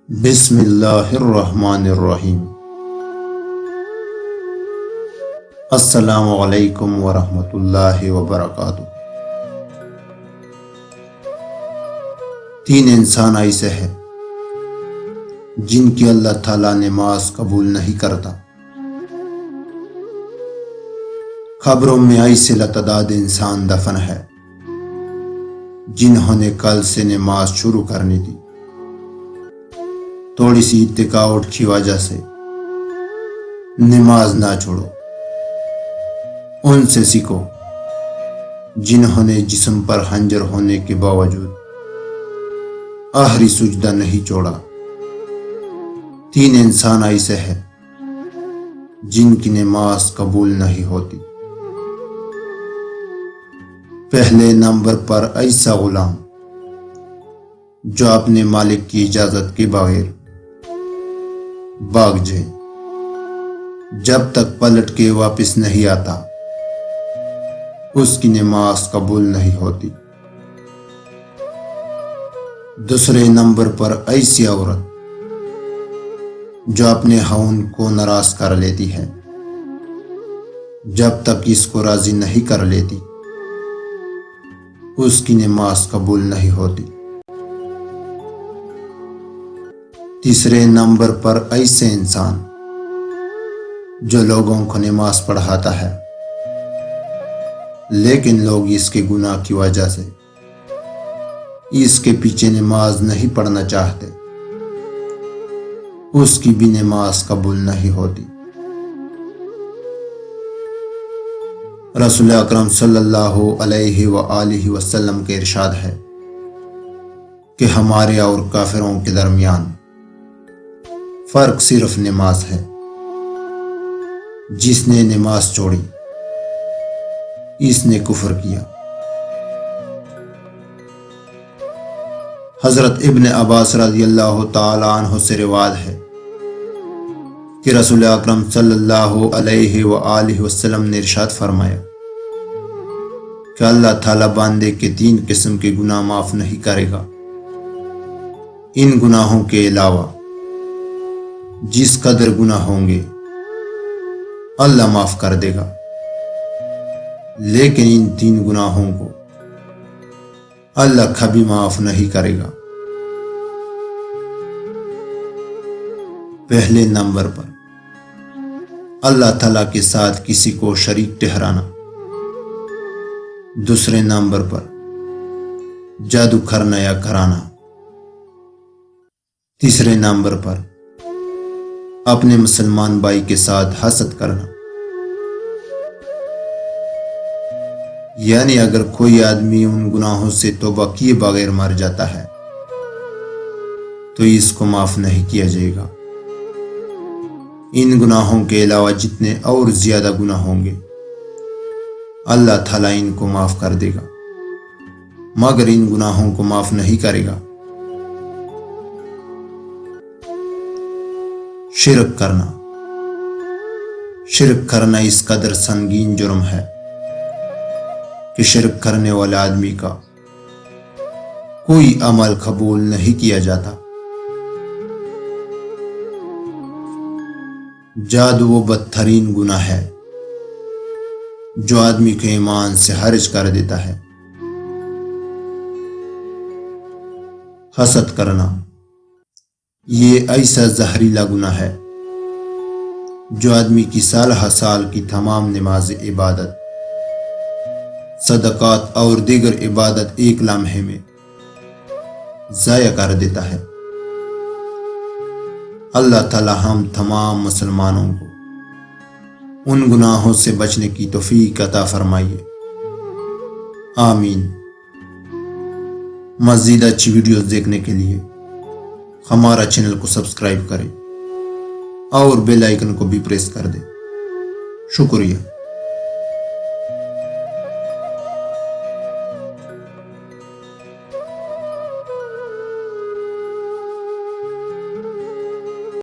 بسم اللہ الرحمن الرحیم۔ السلام علیکم ورحمۃ اللہ وبرکاتہ۔ تین انسان ایسے ہیں جن کی اللہ تعالیٰ نماز قبول نہیں کرتا۔ قبروں میں ایسے لاتعداد انسان دفن ہے جنہوں نے کل سے نماز شروع کرنی تھی، تھوڑی سی تھکاوٹ کی وجہ سے نماز نہ چھوڑو۔ ان سے سیکھو جنہوں نے جسم پر خنجر ہونے کے باوجود آخری سجدہ نہیں چھوڑا۔ تین انسان ایسے ہیں جن کی نماز قبول نہیں ہوتی۔ پہلے نمبر پر ایسا غلام جو اپنے مالک کی اجازت کے بغیر بھاگ جائے، جب تک پلٹ کے واپس نہیں آتا اس کی نماز قبول نہیں ہوتی۔ دوسرے نمبر پر ایسی عورت جو اپنے خاوند کو ناراض کر لیتی ہے، جب تک اس کو راضی نہیں کر لیتی اس کی نماز قبول نہیں ہوتی۔ تیسرے نمبر پر ایسے انسان جو لوگوں کو نماز پڑھاتا ہے لیکن لوگ اس کے گناہ کی وجہ سے اس کے پیچھے نماز نہیں پڑھنا چاہتے، اس کی بھی نماز قبول نہیں ہوتی۔ رسول اکرم صلی اللہ علیہ وآلہ وسلم کے ارشاد ہے کہ ہمارے اور کافروں کے درمیان فرق صرف نماز ہے۔ جس نے نماز چھوڑی اس نے کفر کیا۔ حضرت ابن عباس رضی اللہ تعالی عنہ سے روایت ہے کہ رسول اکرم صلی اللہ علیہ وآلہ وسلم نے ارشاد فرمایا کہ اللہ تعالیٰ بندے کے تین قسم کے گناہ معاف نہیں کرے گا۔ ان گناہوں کے علاوہ جس قدر گناہ ہوں گے اللہ معاف کر دے گا، لیکن ان تین گناہوں کو اللہ کبھی معاف نہیں کرے گا۔ پہلے نمبر پر اللہ تعالیٰ کے ساتھ کسی کو شریک ٹھہرانا۔ دوسرے نمبر پر جادو کرنا یا کرانا۔ تیسرے نمبر پر اپنے مسلمان بھائی کے ساتھ حسد کرنا۔ یعنی اگر کوئی آدمی ان گناہوں سے توبہ کیے بغیر مر جاتا ہے تو اس کو معاف نہیں کیا جائے گا۔ ان گناہوں کے علاوہ جتنے اور زیادہ گناہ ہوں گے اللہ تعالیٰ ان کو معاف کر دے گا، مگر ان گناہوں کو معاف نہیں کرے گا۔ شرک کرنا۔ شرک کرنا اس قدر سنگین جرم ہے کہ شرک کرنے والے آدمی کا کوئی عمل قبول نہیں کیا جاتا۔ جادو وہ بدترین گناہ ہے جو آدمی کے ایمان سے خارج کر دیتا ہے۔ حسد کرنا یہ ایسا زہریلا گناہ ہے جو آدمی کی سال ہر سال کی تمام نماز عبادت، صدقات اور دیگر عبادت ایک لمحے میں ضائع کر دیتا ہے۔ اللہ تعالی ہم تمام مسلمانوں کو ان گناہوں سے بچنے کی توفیق عطا فرمائیے، آمین۔ مزید اچھی ویڈیوز دیکھنے کے لیے ہمارا چینل کو سبسکرائب کریں اور بیل آئیکن کو بھی پریس کر دیں۔ شکریہ۔